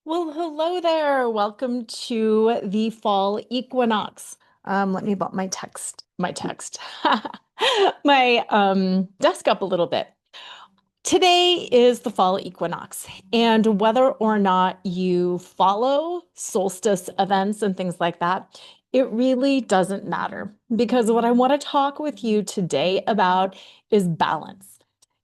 Well, hello there. Welcome to the fall equinox. Let me bump my desk up a little bit. Today is the fall equinox, and whether or not you follow solstice events and things like that, it really doesn't matter because what I want to talk with you today about is balance.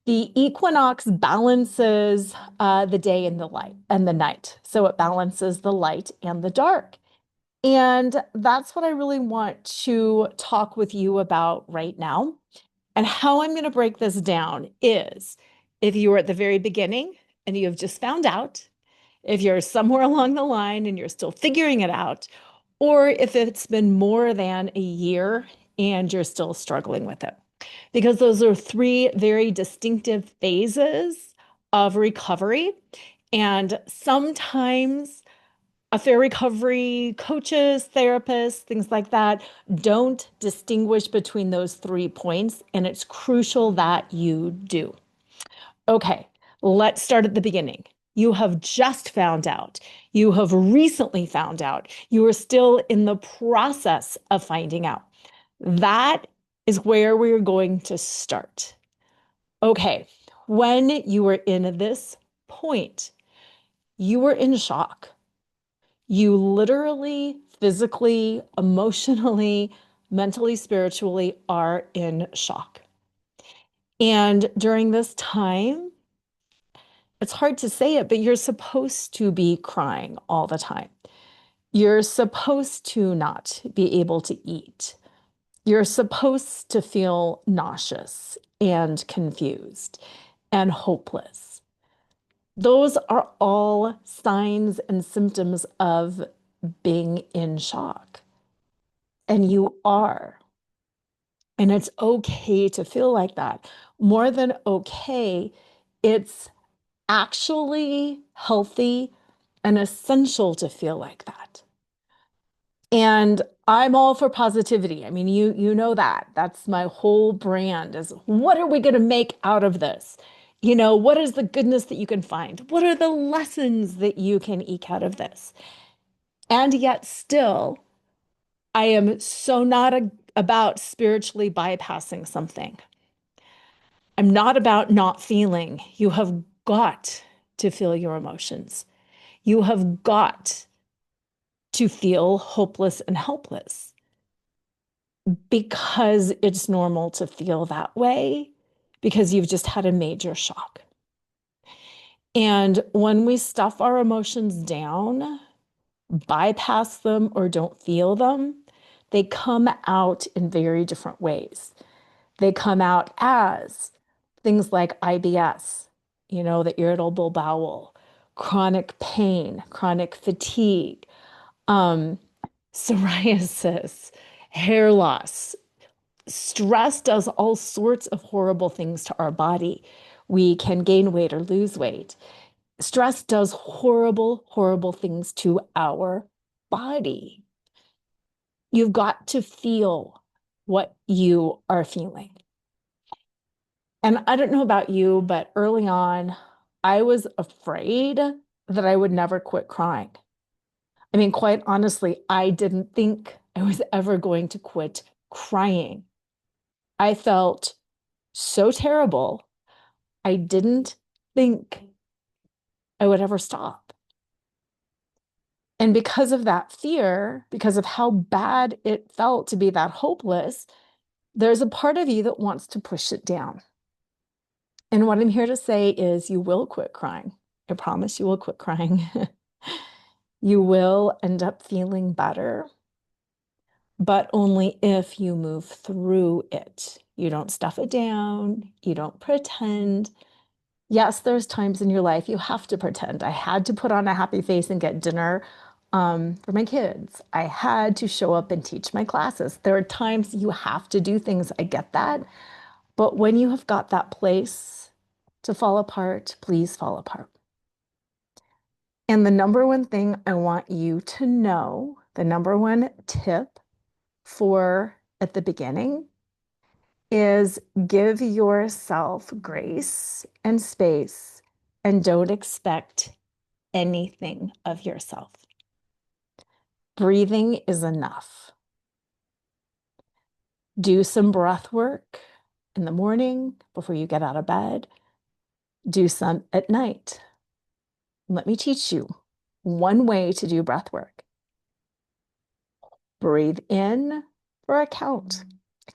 The equinox balances the day and the light and the night. So it balances the light and the dark. And that's what I really want to talk with you about right now. And how I'm going to break this down is if you were at the very beginning and you have just found out, if you're somewhere along the line and you're still figuring it out, or if it's been more than a year and you're still struggling with it because those are three very distinctive phases of recovery. And sometimes affair recovery coaches, therapists, things like that don't distinguish between those 3 points. And it's crucial that you do. Okay, let's start at the beginning. You have just found out. You have recently found out. You are still in the process of finding out. That is where we're going to start. Okay, when you were in this point, you were in shock. You literally, physically, emotionally, mentally, spiritually are in shock. And during this time, it's hard to say it, but you're supposed to be crying all the time. You're supposed to not be able to eat. You're supposed to feel nauseous and confused and hopeless. Those are all signs and symptoms of being in shock. And you are. And it's okay to feel like that. More than okay, it's actually healthy and essential to feel like that. And I'm all for positivity. I mean, you know that. That's my whole brand is what are we going to make out of this? What is the goodness that you can find? What are the lessons that you can eke out of this? And yet still, I am so not about spiritually bypassing something. I'm not about not feeling. You have got to feel your emotions. You have got to feel hopeless and helpless because it's normal to feel that way because you've just had a major shock. And when we stuff our emotions down, bypass them, or don't feel them, they come out in very different ways. They come out as things like IBS, the irritable bowel, chronic pain, chronic fatigue, um, psoriasis, hair loss. Stress does all sorts of horrible things to our body. We can gain weight or lose weight. Stress does horrible, horrible things to our body. You've got to feel what you are feeling. And I don't know about you, but early on, I was afraid that I would never quit crying. I mean, quite honestly, I didn't think I was ever going to quit crying. I felt so terrible. I didn't think I would ever stop. And because of that fear, because of how bad it felt to be that hopeless, there's a part of you that wants to push it down. And what I'm here to say is you will quit crying. I promise you will quit crying. You will end up feeling better, but only if you move through it. You don't stuff it down. You don't pretend. Yes, there's times in your life you have to pretend. I had to put on a happy face and get dinner for my kids. I had to show up and teach my classes. There are times you have to do things. I get that. But when you have got that place to fall apart, please fall apart. And the number one thing I want you to know, the number one tip for at the beginning is give yourself grace and space and don't expect anything of yourself. Breathing is enough. Do some breath work in the morning before you get out of bed. Do some at night. Let me teach you one way to do breath work. Breathe in for a count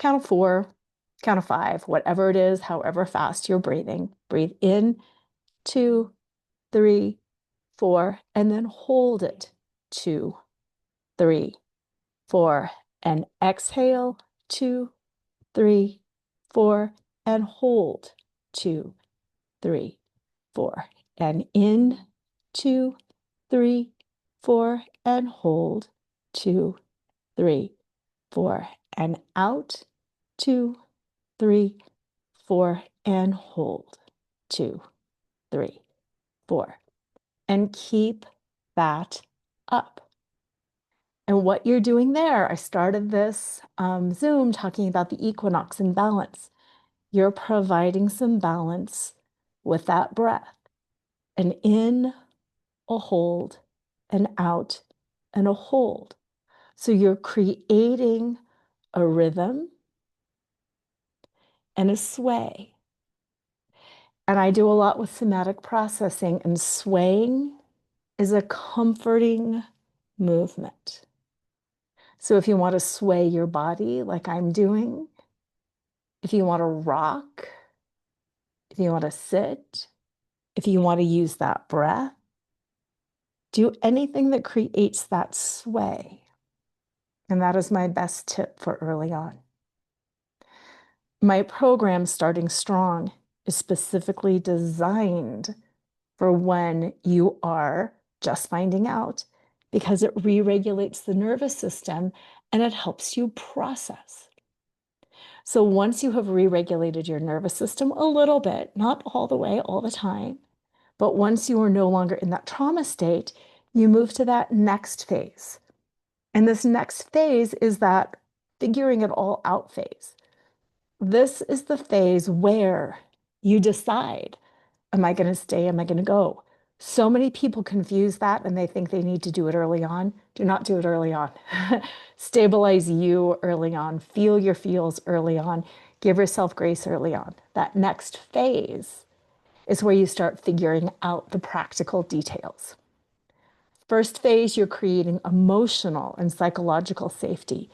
of 4, count of 5, whatever it is, however fast you're breathing. Breathe in, 2, 3, 4, and then hold it. 2, 3, 4, and exhale. 2, 3, 4, and hold. 2, 3, 4, and in. 2, 3, 4, and hold. 2, 3, 4, and out. 2, 3, 4, and hold. 2, 3, 4, and keep that up. And what you're doing there, I started this Zoom talking about the equinox and balance. You're providing some balance with that breath. An in, a hold, an out, and a hold. So you're creating a rhythm and a sway. And I do a lot with somatic processing, and swaying is a comforting movement. So if you want to sway your body like I'm doing, if you want to rock, if you want to sit, if you want to use that breath, do anything that creates that sway. And that is my best tip for early on. My program, Starting Strong, is specifically designed for when you are just finding out, because it re-regulates the nervous system and it helps you process. So once you have re-regulated your nervous system a little bit, not all the way, all the time, but once you are no longer in that trauma state, you move to that next phase. And this next phase is that figuring it all out phase. This is the phase where you decide, am I going to stay? Am I going to go? So many people confuse that and they think they need to do it early on. Do not do it early on. Stabilize you early on. Feel your feels early on. Give yourself grace early on. That next phase is where you start figuring out the practical details. First phase, you're creating emotional and psychological safety.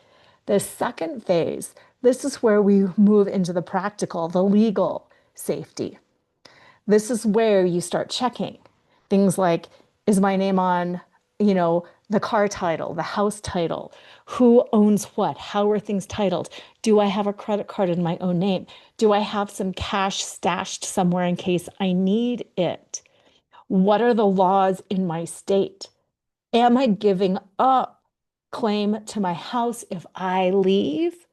The second phase, this is where we move into the practical, the legal safety. This is where you start checking things like, is my name on, the car title, the house title, who owns what, how are things titled? Do I have a credit card in my own name? Do I have some cash stashed somewhere in case I need it? What are the laws in my state? Am I giving up claim to my house if I leave?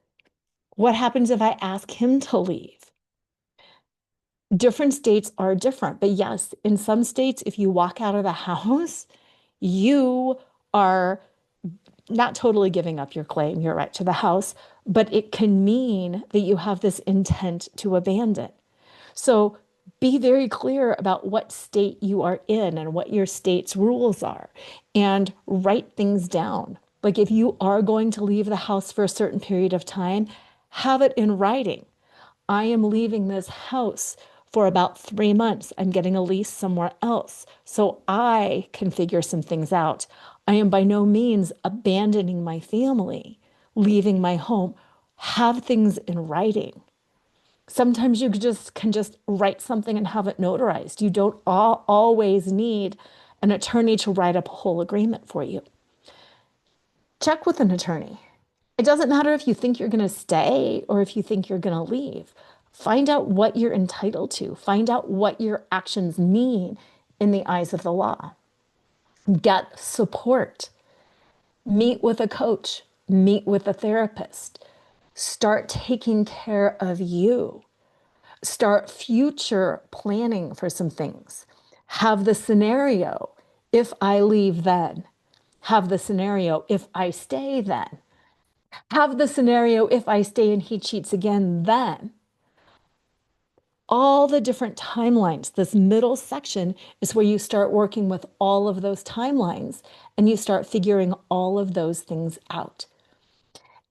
What happens if I ask him to leave? Different states are different, but yes, in some states, if you walk out of the house, you are not totally giving up your claim, your right to the house, but it can mean that you have this intent to abandon. So be very clear about what state you are in and what your state's rules are, and write things down. Like if you are going to leave the house for a certain period of time, have it in writing. I am leaving this house for about 3 months. I'm getting a lease somewhere else so I can figure some things out. I am by no means abandoning my family, leaving my home. Have things in writing. Sometimes you can just write something and have it notarized. You don't always need an attorney to write up a whole agreement for you. Check with an attorney. It doesn't matter if you think you're going to stay or if you think you're going to leave. Find out what you're entitled to. Find out what your actions mean in the eyes of the law. Get support. Meet with a coach. Meet with a therapist. Start taking care of you. Start future planning for some things. Have the scenario, if I leave then. Have the scenario, if I stay then. Have the scenario, if I stay and he cheats again then. all the different timelines. This middle section is where you start working with all of those timelines and you start figuring all of those things out.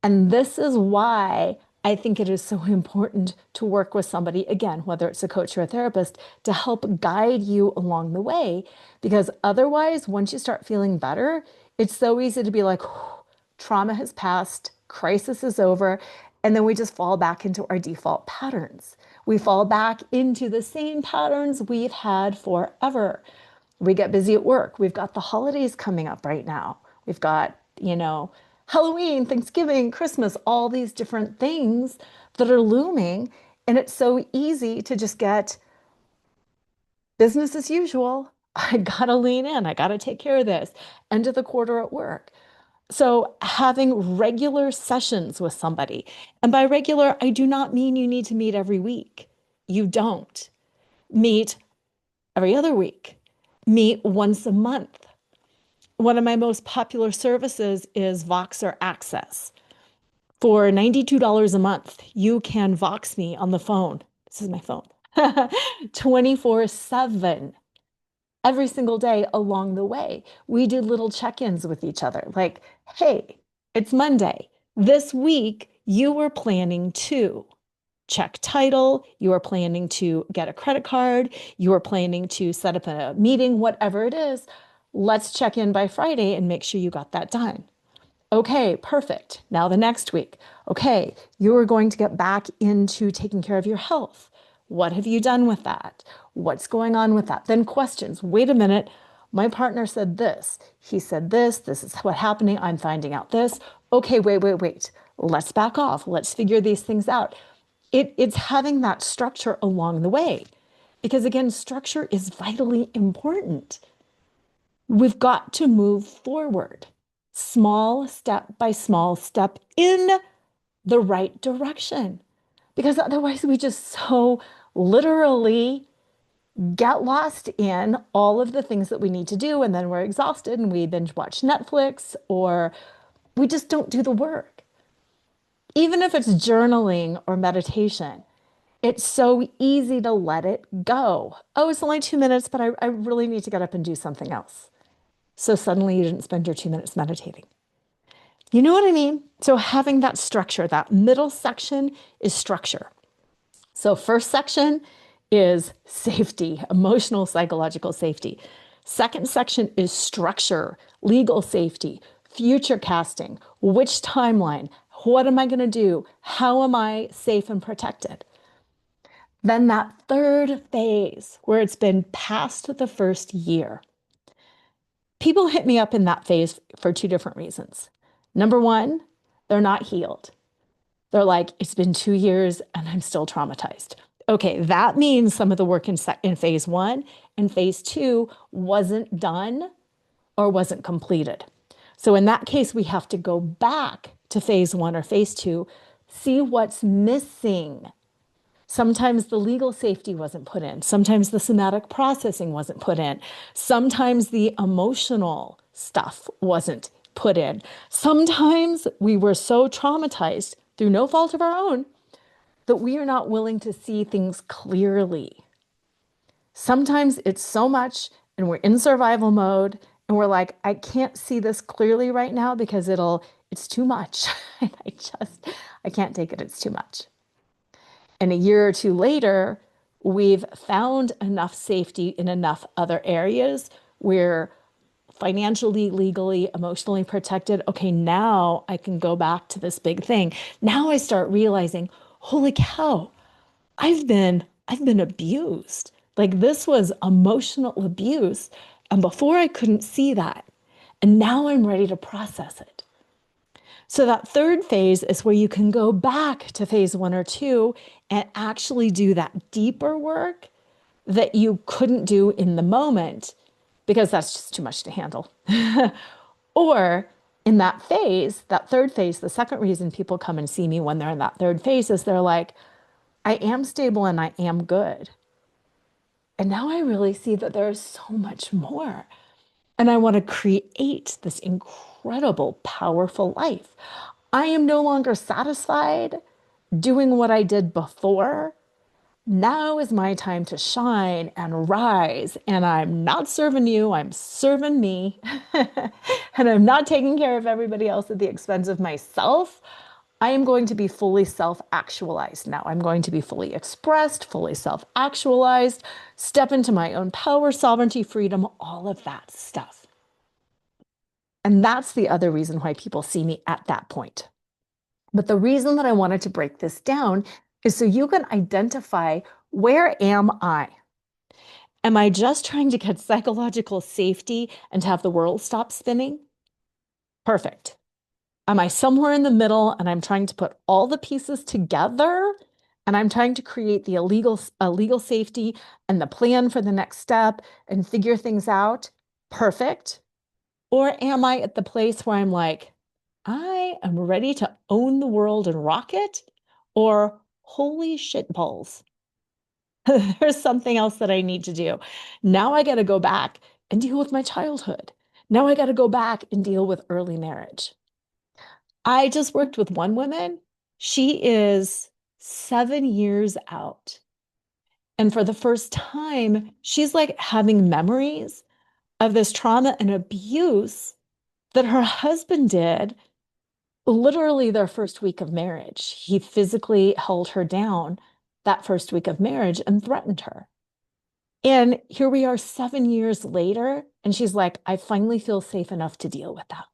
And this is why I think it is so important to work with somebody, again, whether it's a coach or a therapist, to help guide you along the way. Because otherwise, once you start feeling better, it's so easy to be like, trauma has passed, crisis is over, and then we just fall back into our default patterns. We fall back into the same patterns we've had forever. We get busy at work. We've got the holidays coming up right now. We've got, Halloween, Thanksgiving, Christmas, all these different things that are looming. And it's so easy to just get business as usual. I gotta lean in. I gotta take care of this. End of the quarter at work. So having regular sessions with somebody, and by regular, I do not mean you need to meet every week. You don't. Meet every other week. Meet once a month. One of my most popular services is Voxer Access. For $92 a month, you can Vox me on the phone. This is my phone. 24/7, every single day along the way. We do little check-ins with each other like, hey, it's Monday. This week, you were planning to check title, you are planning to get a credit card, you are planning to set up a meeting, whatever it is. Let's check in by Friday and make sure you got that done. Okay, perfect. Now the next week. Okay, you are going to get back into taking care of your health. What have you done with that? What's going on with that? Then questions. Wait a minute. My partner said this. He said this. This is what's happening. I'm finding out this. Okay, wait. Let's back off. Let's figure these things out. It's having that structure along the way. Because again, structure is vitally important. We've got to move forward, small step by small step in the right direction. Because otherwise, we just so literally get lost in all of the things that we need to do. And then we're exhausted and we binge watch Netflix or we just don't do the work. Even if it's journaling or meditation, it's so easy to let it go. Oh, it's only 2 minutes, but I really need to get up and do something else. So suddenly you didn't spend your 2 minutes meditating. You know what I mean? So having that structure, that middle section is structure. So first section is safety, emotional, psychological safety. Second section is structure, legal safety, future casting, which timeline, what am I going to do? How am I safe and protected? Then that third phase where it's been past the first year. People hit me up in that phase for two different reasons. Number one, they're not healed. They're like, it's been 2 years and I'm still traumatized. Okay, that means some of the work in phase one and phase two wasn't done or wasn't completed. So in that case, we have to go back to phase one or phase two, see what's missing. Sometimes the legal safety wasn't put in. Sometimes the somatic processing wasn't put in. Sometimes the emotional stuff wasn't put in. Sometimes we were so traumatized through no fault of our own that we are not willing to see things clearly. Sometimes it's so much and we're in survival mode and we're like, I can't see this clearly right now because it's too much. I can't take it. It's too much. And a year or two later, we've found enough safety in enough other areas. We're financially, legally, emotionally protected. Okay, now I can go back to this big thing. Now I start realizing, holy cow, I've been abused. Like this was emotional abuse. And before I couldn't see that. And now I'm ready to process it. So that third phase is where you can go back to phase one or two and actually do that deeper work that you couldn't do in the moment because that's just too much to handle. Or in that phase, that third phase, the second reason people come and see me when they're in that third phase is they're like, I am stable and I am good. And now I really see that there's so much more. And I want to create this incredible, powerful life. I am no longer satisfied doing what I did before. Now is my time to shine and rise. And I'm not serving you, I'm serving me. And I'm not taking care of everybody else at the expense of myself. I am going to be fully self-actualized now. I'm going to be fully expressed, fully self-actualized, step into my own power, sovereignty, freedom, all of that stuff. And that's the other reason why people see me at that point. But the reason that I wanted to break this down is so you can identify, where am I? Am I just trying to get psychological safety and have the world stop spinning? Perfect. Am I somewhere in the middle and I'm trying to put all the pieces together and I'm trying to create the legal safety and the plan for the next step and figure things out? Perfect. Or am I at the place where I'm like, I am ready to own the world and rock it? Or holy shit balls, there's something else that I need to do. Now I got to go back and deal with my childhood. Now I got to go back and deal with early marriage. I just worked with one woman. She is 7 years out. And for the first time, she's like having memories of this trauma and abuse that her husband did literally their first week of marriage. He physically held her down that first week of marriage and threatened her. And here we are 7 years later, and she's like, I finally feel safe enough to deal with that.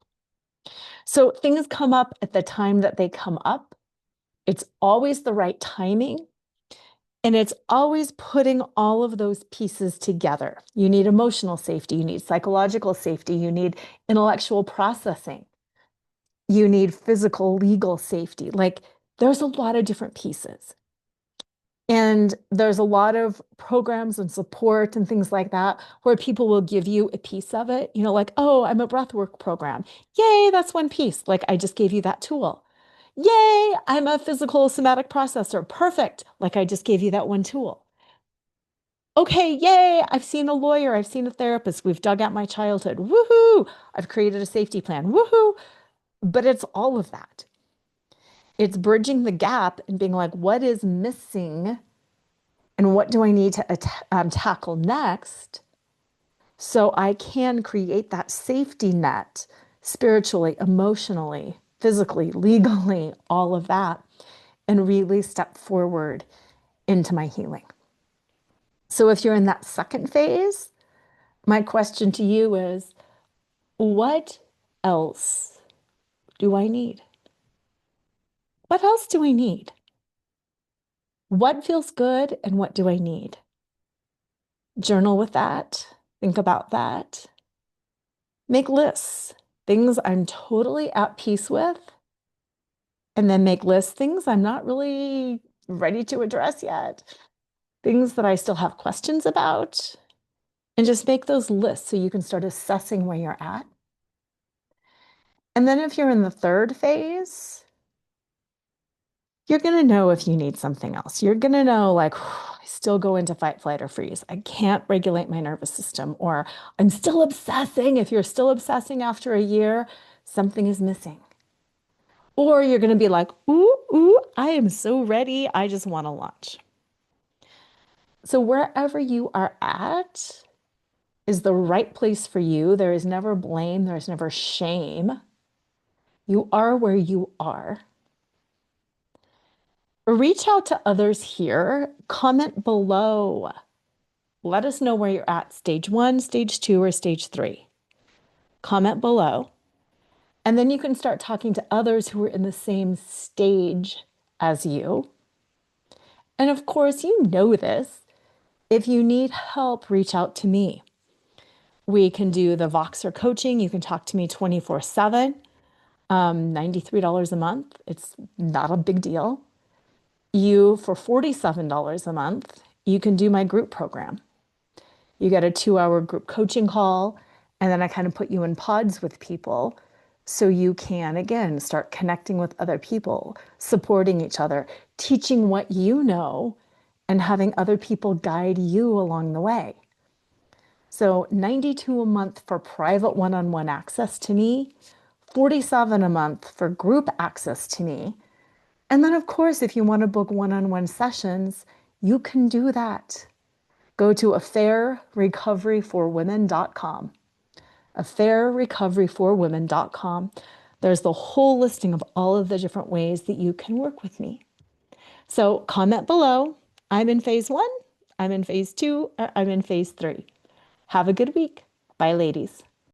So things come up at the time that they come up. It's always the right timing. And it's always putting all of those pieces together. You need emotional safety, you need psychological safety, you need intellectual processing, you need physical, legal safety. Like there's a lot of different pieces. And there's a lot of programs and support and things like that where people will give you a piece of it, like, oh, I'm a breathwork program. Yay, that's one piece. Like I just gave you that tool. Yay, I'm a physical somatic processor. Perfect. Like I just gave you that one tool. Okay, yay, I've seen a lawyer, I've seen a therapist, we've dug out my childhood. Woohoo! I've created a safety plan. Woohoo! But it's all of that. It's bridging the gap and being like, what is missing and what do I need to tackle next so I can create that safety net spiritually, emotionally, physically, legally, all of that, and really step forward into my healing. So if you're in that second phase, my question to you is, what else do I need? What else do I need? What feels good and what do I need? Journal with that. Think about that. Make lists, things I'm totally at peace with, and then make lists, things I'm not really ready to address yet, things that I still have questions about, and just make those lists so you can start assessing where you're at. And then if you're in the third phase, you're going to know if you need something else. You're going to know, like, I still go into fight, flight, or freeze. I can't regulate my nervous system, or I'm still obsessing. If you're still obsessing after a year, something is missing. Or you're going to be like, ooh, ooh, I am so ready. I just want to launch. So wherever you are at is the right place for you. There is never blame. There's never shame. You are where you are. Reach out to others here. Comment below. Let us know where you're at, stage 1, stage 2, or stage 3. Comment below. And then you can start talking to others who are in the same stage as you. And of course, you know this. If you need help, reach out to me. We can do the Voxer coaching. You can talk to me 24/7, $93 a month. It's not a big deal. For $47 a month, you can do my group program. You get a 2-hour group coaching call, and then I kind of put you in pods with people so you can, again, start connecting with other people, supporting each other, teaching what you know, and having other people guide you along the way. So $92 a month for private one-on-one access to me, $47 a month for group access to me. And then, of course, if you want to book one-on-one sessions, you can do that. Go to affairrecoveryforwomen.com. affairrecoveryforwomen.com. There's the whole listing of all of the different ways that you can work with me. So comment below. I'm in phase 1. I'm in phase 2. I'm in phase 3. Have a good week. Bye, ladies.